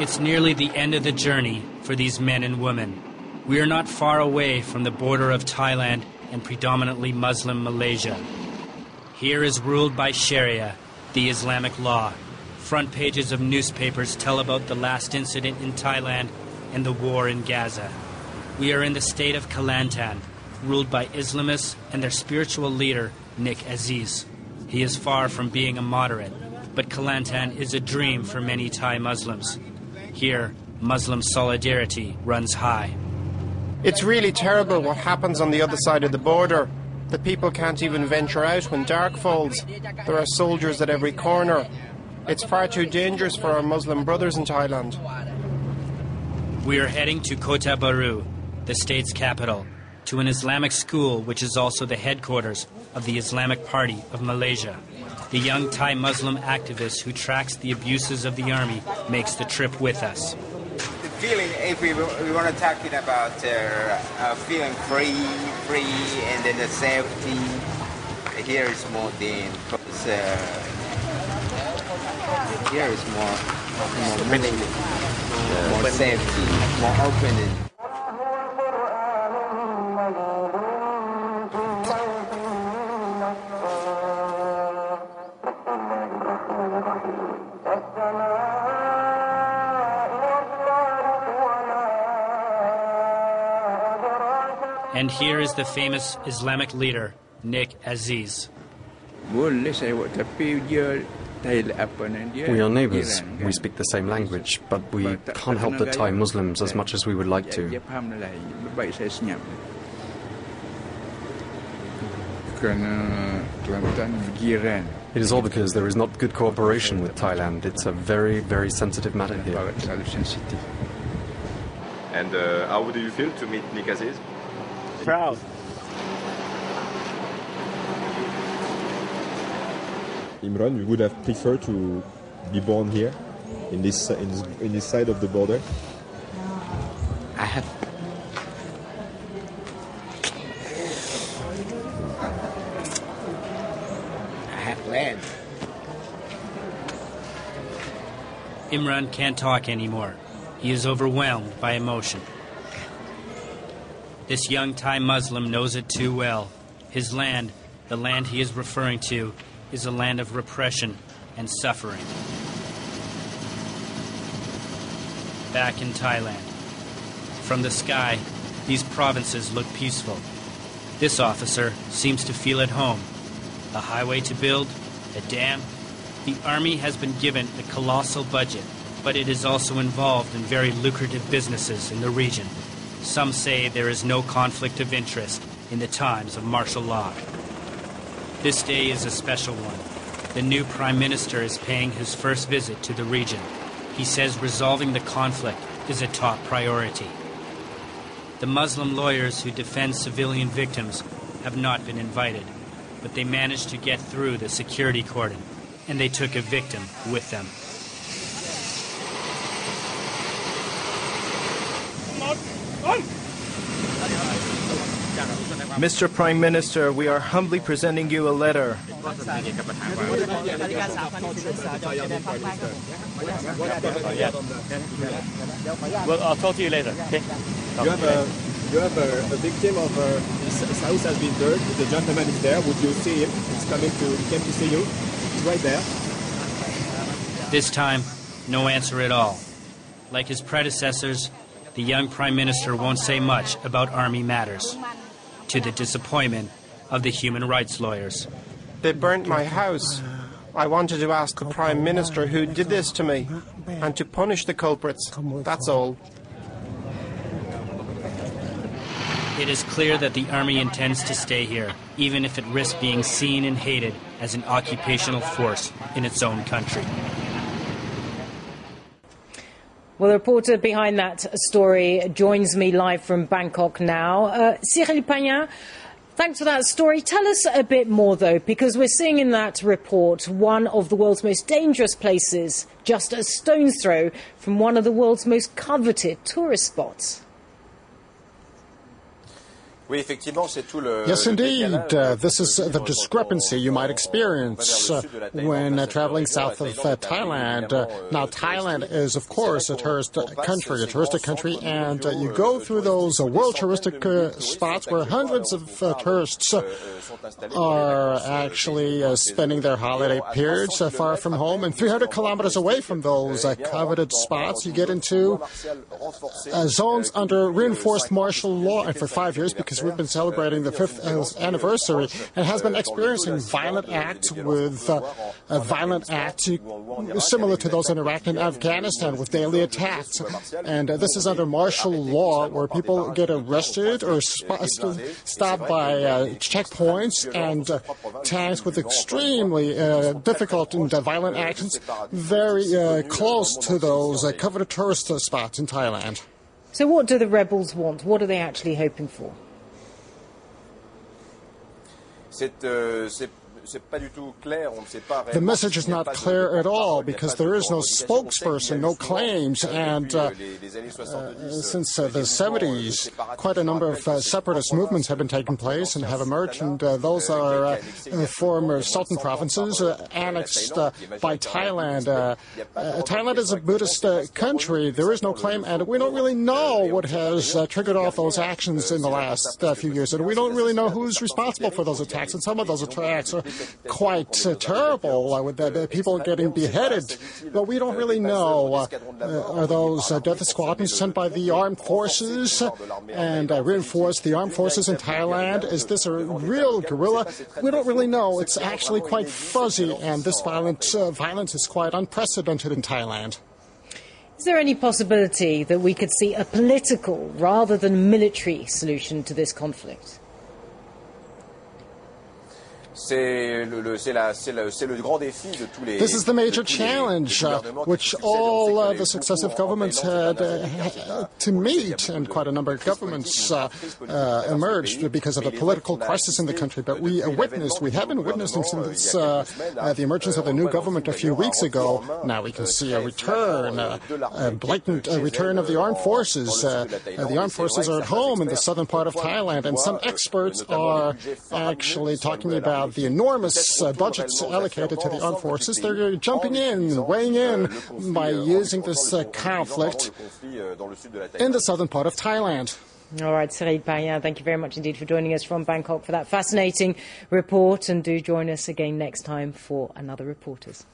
It's nearly the end of the journey for these men and women. We are not far away from the border of Thailand and predominantly Muslim Malaysia. Here is ruled by Sharia, the Islamic law. Front pages of newspapers tell about the last incident in Thailand and the war in Gaza. We are in the state of Kelantan, ruled by Islamists and their spiritual leader, Nick Aziz. He is far from being a moderate, but Kelantan is a dream for many Thai Muslims. Here, Muslim solidarity runs high. It's really terrible what happens on the other side of the border. The people can't even venture out when dark falls. There are soldiers at every corner. It's far too dangerous for our Muslim brothers in Thailand. We are heading to Kota Baru, the state's capital, to an Islamic school which is also the headquarters of the Islamic Party of Malaysia. The young Thai Muslim activist who tracks the abuses of the army makes the trip with us. The feeling, if we want to talk about feeling free, and then the safety, here is more than, because here is more safety, more open. And here is the famous Islamic leader, Nick Aziz. We are neighbours, we speak the same language, but we can't help the Thai Muslims as much as we would like to. It is all because there is not good cooperation with Thailand. It's a very, very sensitive matter here. And how do you feel to meet Nick Aziz? Proud. Imran, you would have preferred to be born here, in this side of the border? I have. Land. Imran can't talk anymore. He is overwhelmed by emotion. This young Thai Muslim knows it too well. His land, the land he is referring to, is a land of repression and suffering. Back in Thailand. From the sky, these provinces look peaceful. This officer seems to feel at home. A highway to build, a dam. The army has been given a colossal budget, but it is also involved in very lucrative businesses in the region. Some say there is no conflict of interest in the times of martial law. This day is a special one. The new Prime Minister is paying his first visit to the region. He says resolving the conflict is a top priority. The Muslim lawyers who defend civilian victims have not been invited, but they managed to get through the security cordon, and they took a victim with them. Mr. Prime Minister, we are humbly presenting you a letter. Well, I'll talk to you later. Okay? You have a victim of his house has been burned. The gentleman is there. Would you see him? He came to see you. He's right there. This time, no answer at all. Like his predecessors, the young Prime Minister won't say much about army matters, to the disappointment of the human rights lawyers. They burnt my house. I wanted to ask the Prime Minister who did this to me, and to punish the culprits. That's all. It is clear that the army intends to stay here, even if it risks being seen and hated as an occupational force in its own country. Well, the reporter behind that story joins me live from Bangkok now. Cyril Pagnin, thanks for that story. Tell us a bit more, though, because we're seeing in that report one of the world's most dangerous places, just a stone's throw from one of the world's most coveted tourist spots. Yes, indeed. This is the discrepancy you might experience when traveling south of Thailand. Now, Thailand is, of course, a touristic country, and you go through those world touristic spots where hundreds of tourists are actually spending their holiday periods far from home, and 300 kilometers away from those coveted spots, you get into zones under reinforced martial law, and for 5 years, because we've been celebrating the 5th anniversary, and has been experiencing violent acts similar to those in Iraq and Afghanistan, with daily attacks. And this is under martial law, where people get arrested or stopped by checkpoints and tasked with extremely difficult and violent actions very close to those coveted tourist spots in Thailand. So what do the rebels want? What are they actually hoping for? The message is not clear at all, because there is no spokesperson, no claims, and since the 70s, quite a number of separatist movements have been taking place and have emerged, and those are former Sultan provinces annexed by Thailand. Thailand is a Buddhist country. There is no claim, and we don't really know what has triggered off those actions in the last few years, and we don't really know who's responsible for those attacks, and some of those attacks are quite terrible, with people getting beheaded. But we don't really know, are those death squadrons sent by the armed forces and reinforce the armed forces in Thailand? Is this a real guerrilla? We don't really know. It's actually quite fuzzy, and this violence is quite unprecedented in Thailand. Is there any possibility that we could see a political rather than military solution to this conflict? This is the major challenge which all the successive governments had to meet, and quite a number of governments emerged because of the political crisis in the country. But we have been witnessing since the emergence of the new government a few weeks ago. Now we can see a return, a blatant return of the armed forces. The armed forces are at home in the southern part of Thailand, and some experts are actually talking about the enormous budgets allocated to the armed forces. They're jumping in, weighing in by using this conflict in the southern part of Thailand. All right, Cyril Payen, thank you very much indeed for joining us from Bangkok for that fascinating report, and do join us again next time for another Reporters.